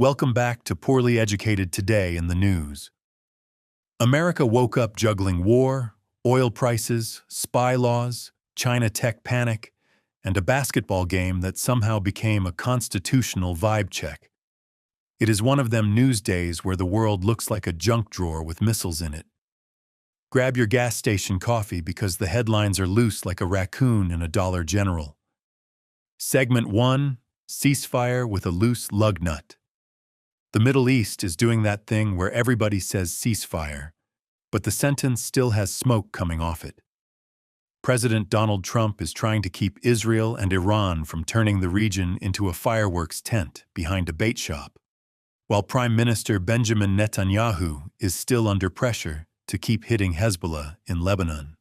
Welcome back to Poorly Educated Today in the News. America woke up juggling war, oil prices, spy laws, China tech panic, and a basketball game that somehow became a constitutional vibe check. It is one of them news days where the world looks like a junk drawer with missiles in it. Grab your gas station coffee because the headlines are loose like a raccoon in a Dollar General. Segment 1, Ceasefire with a Loose Lug Nut. The Middle East is doing that thing where everybody says ceasefire, but the sentence still has smoke coming off it. President Donald Trump is trying to keep Israel and Iran from turning the region into a fireworks tent behind a bait shop, while Prime Minister Benjamin Netanyahu is still under pressure to keep hitting Hezbollah in Lebanon.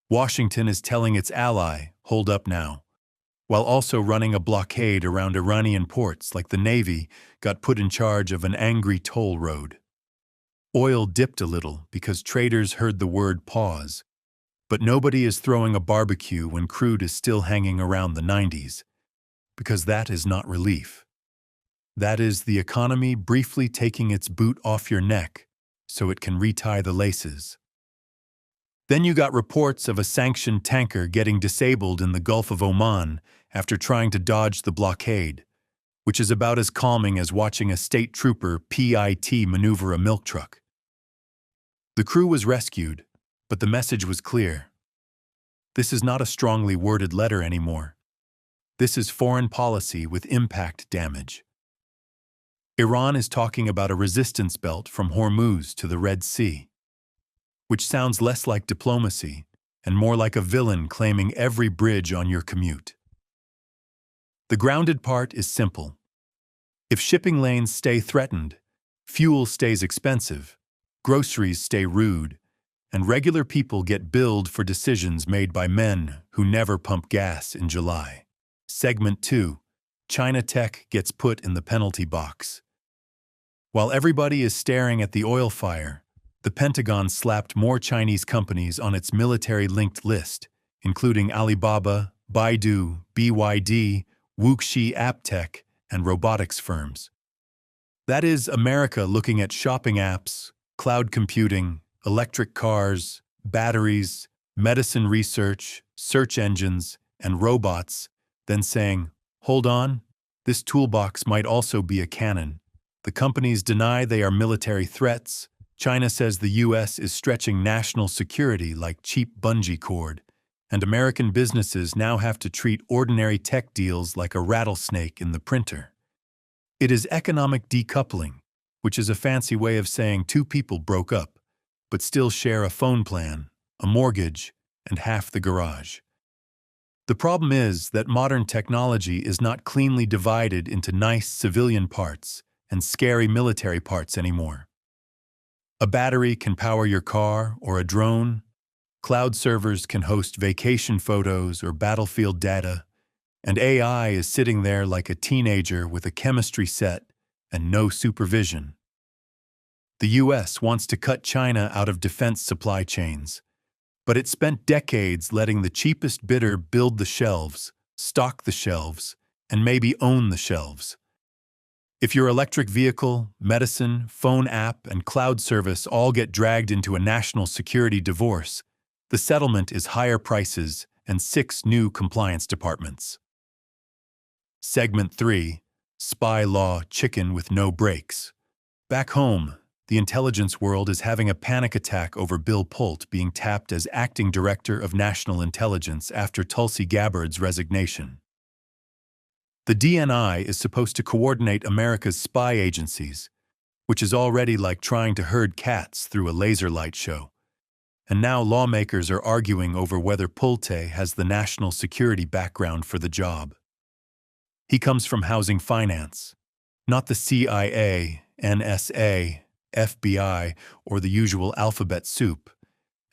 Washington is telling its ally, hold up now, while also running a blockade around Iranian ports like the Navy got put in charge of an angry toll road. Oil dipped a little because traders heard the word pause, but nobody is throwing a barbecue when crude is still hanging around the 90s, because that is not relief. That is the economy briefly taking its boot off your neck so it can retie the laces. Then you got reports of a sanctioned tanker getting disabled in the Gulf of Oman after trying to dodge the blockade, which is about as calming as watching a state trooper PIT maneuver a milk truck. The crew was rescued, but the message was clear. This is not a strongly worded letter anymore. This is foreign policy with impact damage. Iran is talking about a resistance belt from Hormuz to the Red Sea, which sounds less like diplomacy and more like a villain claiming every bridge on your commute. The grounded part is simple. If shipping lanes stay threatened, fuel stays expensive, groceries stay rude, and regular people get billed for decisions made by men who never pump gas in July. Segment 2, China tech gets put in the penalty box. While everybody is staring at the oil fire, the Pentagon slapped more Chinese companies on its military-linked list, including Alibaba, Baidu, BYD, Wuxi AppTech, and robotics firms. That is America looking at shopping apps, cloud computing, electric cars, batteries, medicine research, search engines, and robots, then saying, hold on, this toolbox might also be a cannon. The companies deny they are military threats. China says the U.S. is stretching national security like cheap bungee cord, and American businesses now have to treat ordinary tech deals like a rattlesnake in the printer. It is economic decoupling, which is a fancy way of saying two people broke up, but still share a phone plan, a mortgage, and half the garage. The problem is that modern technology is not cleanly divided into nice civilian parts and scary military parts anymore. A battery can power your car or a drone. Cloud servers can host vacation photos or battlefield data, and AI is sitting there like a teenager with a chemistry set and no supervision. The U.S. wants to cut China out of defense supply chains, but it spent decades letting the cheapest bidder build the shelves, stock the shelves, and maybe own the shelves. If your electric vehicle, medicine, phone app, and cloud service all get dragged into a national security divorce, the settlement is higher prices and 6 new compliance departments. Segment 3, Spy Law Chicken with No Brakes. Back home, the intelligence world is having a panic attack over Bill Pulte being tapped as acting director of national intelligence after Tulsi Gabbard's resignation. The DNI is supposed to coordinate America's spy agencies, which is already like trying to herd cats through a laser light show. And now lawmakers are arguing over whether Pulte has the national security background for the job. He comes from housing finance, not the CIA, NSA, FBI, or the usual alphabet soup,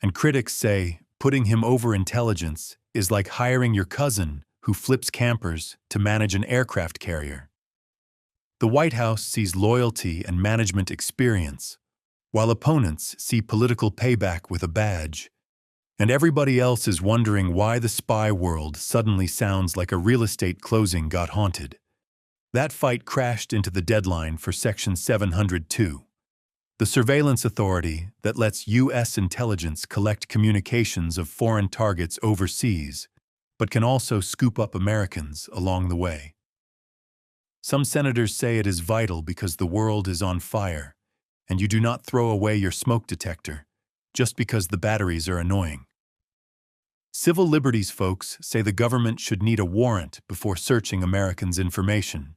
and critics say putting him over intelligence is like hiring your cousin who flips campers to manage an aircraft carrier. The White House sees loyalty and management experience, while opponents see political payback with a badge, and everybody else is wondering why the spy world suddenly sounds like a real estate closing got haunted. That fight crashed into the deadline for Section 702, the surveillance authority that lets U.S. intelligence collect communications of foreign targets overseas, but can also scoop up Americans along the way. Some senators say it is vital because the world is on fire, and you do not throw away your smoke detector just because the batteries are annoying. Civil liberties folks say the government should need a warrant before searching Americans' information,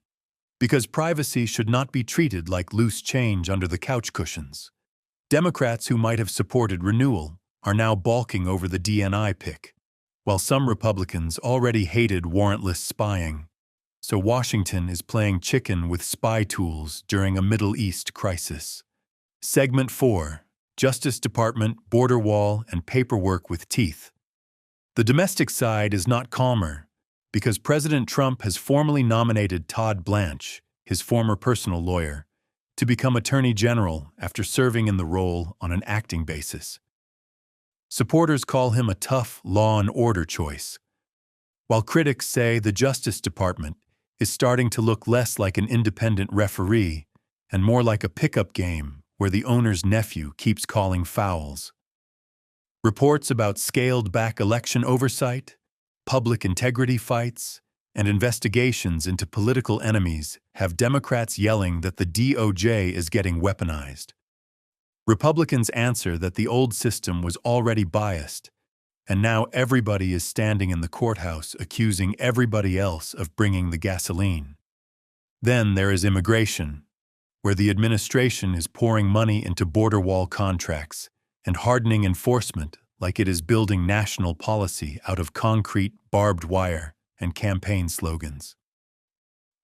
because privacy should not be treated like loose change under the couch cushions. Democrats who might have supported renewal are now balking over the DNI pick, while some Republicans already hated warrantless spying. So Washington is playing chicken with spy tools during a Middle East crisis. Segment 4. Justice Department, border wall, and paperwork with teeth. The domestic side is not calmer because President Trump has formally nominated Todd Blanche, his former personal lawyer, to become Attorney General after serving in the role on an acting basis. Supporters call him a tough law and order choice, while critics say the Justice Department is starting to look less like an independent referee and more like a pickup game where the owner's nephew keeps calling fouls. Reports about scaled-back election oversight, public integrity fights, and investigations into political enemies have Democrats yelling that the DOJ is getting weaponized. Republicans answer that the old system was already biased, and now everybody is standing in the courthouse accusing everybody else of bringing the gasoline. Then there is immigration, where the administration is pouring money into border wall contracts and hardening enforcement like it is building national policy out of concrete, barbed wire, and campaign slogans.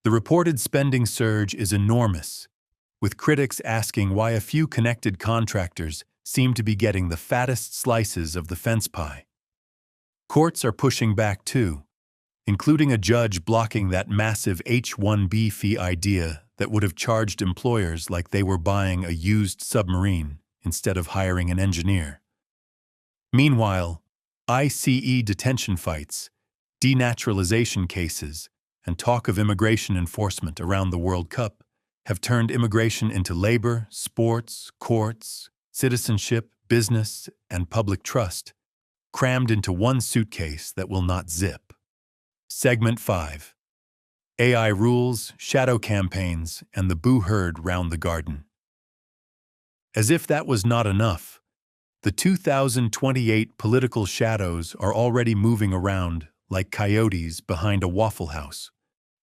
The reported spending surge is enormous, with critics asking why a few connected contractors seem to be getting the fattest slices of the fence pie. Courts are pushing back too, including a judge blocking that massive H-1B fee idea that would have charged employers like they were buying a used submarine instead of hiring an engineer. Meanwhile, ICE detention fights, denaturalization cases, and talk of immigration enforcement around the World Cup have turned immigration into labor, sports, courts, citizenship, business, and public trust, crammed into one suitcase that will not zip. Segment 5. AI rules, shadow campaigns, and the boo herd round the garden. As if that was not enough, the 2028 political shadows are already moving around like coyotes behind a Waffle House.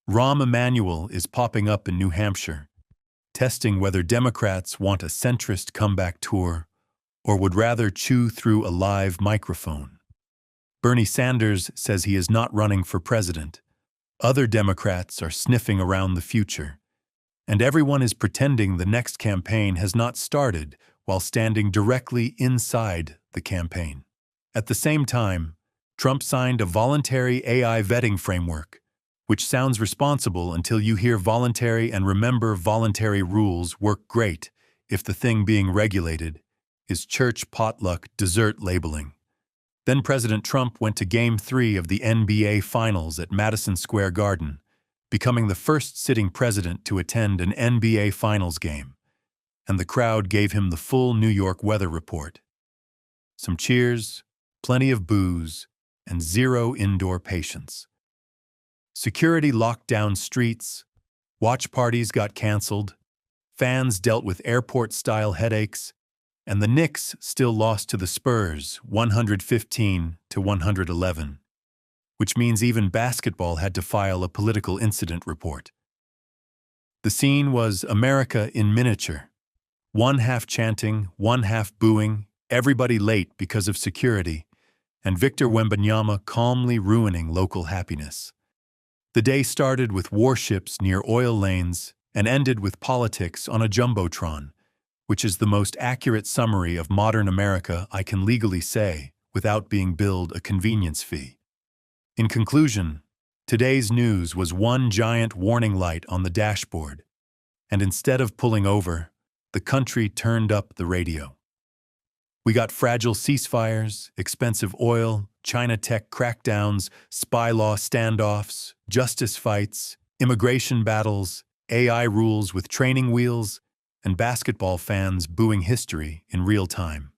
Rahm Emanuel is popping up in New Hampshire, testing whether Democrats want a centrist comeback tour or would rather chew through a live microphone. Bernie Sanders says he is not running for president. Other Democrats are sniffing around the future, and everyone is pretending the next campaign has not started while standing directly inside the campaign. At the same time, Trump signed a voluntary AI vetting framework, which sounds responsible until you hear voluntary, and remember, voluntary rules work great if the thing being regulated is church potluck dessert labeling. Then President Trump went to Game 3 of the NBA Finals at Madison Square Garden, becoming the first sitting president to attend an NBA Finals game, and the crowd gave him the full New York weather report. Some cheers, plenty of booze, and zero indoor patience. Security locked down streets, watch parties got canceled, fans dealt with airport-style headaches, and the Knicks still lost to the Spurs 115-111, which means even basketball had to file a political incident report. The scene was America in miniature. One half chanting, one half booing, everybody late because of security, and Victor Wembanyama calmly ruining local happiness. The day started with warships near oil lanes and ended with politics on a Jumbotron, which is the most accurate summary of modern America I can legally say without being billed a convenience fee. In conclusion, today's news was one giant warning light on the dashboard, and instead of pulling over, the country turned up the radio. We got fragile ceasefires, expensive oil, China tech crackdowns, spy law standoffs, justice fights, Immigration battles, AI rules with training wheels, and basketball fans booing history in real time.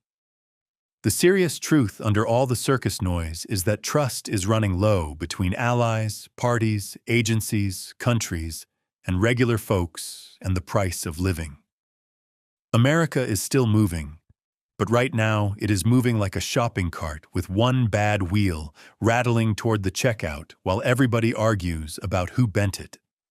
The serious truth under all the circus noise is that trust is running low between allies, parties, agencies, countries, and regular folks and the price of living. America is still moving, but right now it is moving like a shopping cart with one bad wheel rattling toward the checkout while everybody argues about who bent it.